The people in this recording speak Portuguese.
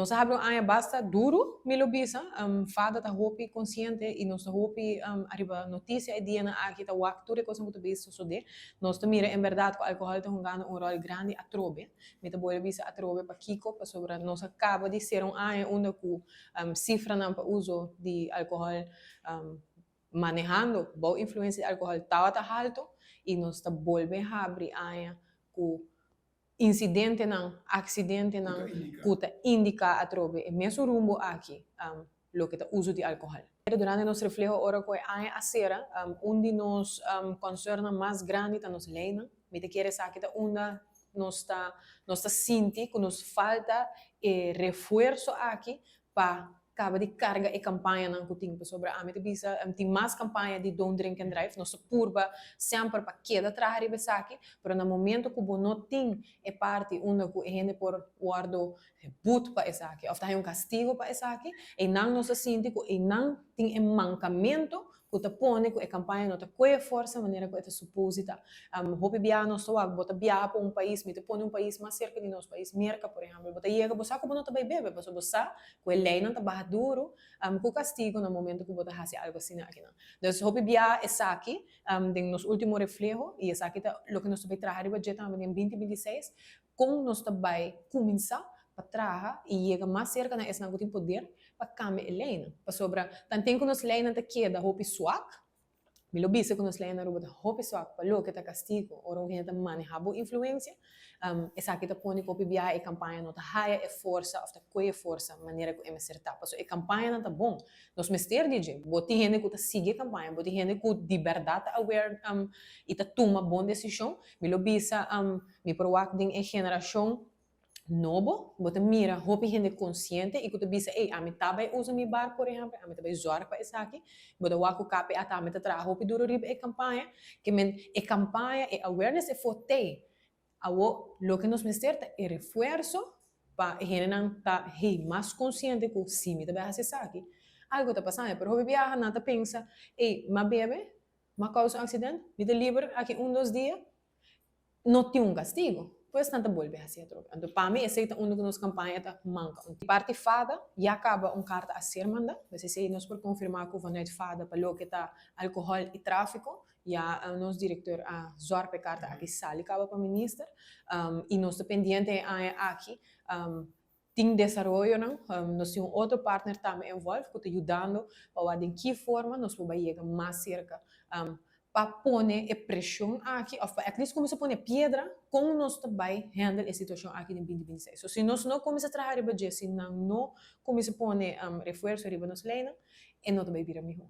nós sabemos que basta duro, milo bisa, fada tá hopi consciente e nós tá hopi arriba notícia e dia na aqui tá wakture coisa muito bisa suceder. Nós tá mira em verdade que o álcool tá jogando rol grande a trobe, meta boa bisa a trobe para kiko para sobre nós acaba de ser onde ku cifra não para uso de álcool manejando, boa influência de álcool tá alto e nós tá volve a abrir ku incidente não, accidente não, puta indica a trobe e mesmo rumbo aqui, lo que tá uso de álcool. Durante nosso reflexo ora que a cera, onde nos concerna mais grande tá nos leynan, me te quer saber que onda nos tá senti que nos falta refuerso aqui para acaba de carga e campanha não que sobre a meta bisa tem mais campanha de don't drink and drive nossa curva sempre para queda atrás riba aqui, mas no momento que o não tem é parte onde que gente por guardo boot para essa aqui, ou tá castigo para essa aqui, e não nos sente que não tem mancamento que te põe que a campanha não te coe força maneira que é suposta. Hope viajar não só bota viajar para país, me te põe país mais cerca de nosso país, merca por exemplo, bota chega você que não te vai beber, mas você que a lei não te barra duro, com castigo no momento que bota fazer algo assim aqui não. Então hope viajar essa aqui, tem nos último reflejo e essa aqui tá o que nós vai trazer budget também em 2026, como nós vai começar para trabalhar e chega mais cerca na esse não tem poder para cambiar a leynan. Para sobra, tanto que nos leynan te queda hopi swak, me lo bisa que nos leynan Aruba te hopi swak, para lo que te castigo, ou que te maneja boa influência, essa aqui te põe que hopi viaja e campanha não te haia e força, ou te coe força, maneira que é acertar. Para so, e campanha não tá bom. Nos mester DJ, boti gente que te sigue a campanha, boti gente que de verdade aware e te toma boa decisão, me lo bisa, me provoca em geração novo, você mira, hopi gente consciente e que tu bisa, a mim também usa mi bar, por exemplo, a mim também zorra para isso aqui, você waku kape a também te traz hopi duro riba e campanha, que men e campanha e awareness e forte, awo lo que nos necessita é refuerzo para gente não tá mais consciente que sim, me também hace isso aqui, algo tá passando, pero hopi viaja não tá pensa, mas bebe, mas causa acidente, me te livre aqui 2 dias, não tem castigo. Pues tanto vuelve hacia otro. Então, para mim, esse é um dos nos campanha tá manca. Parte FADA, já acaba carta a ser manda. Você se nós por confirmar que o vanet FADA para lo que tá álcool e tráfico, já nosso diretor a zorpe carta aqui sali acaba para ministro. E nós dependente aqui tem desenvolvimento, não? Nós temos outro partner também envolvido que está ajudando para de que forma nós podemos chegar mais cerca. Para pôr pressão aqui, ou at least começa a pôr pedra, como nós também handle a situação aqui em 2026. So, se nós não começamos a trabalhar budget, se não começa a pôr refuerzo riba nos leynan, não vai vir a melhor.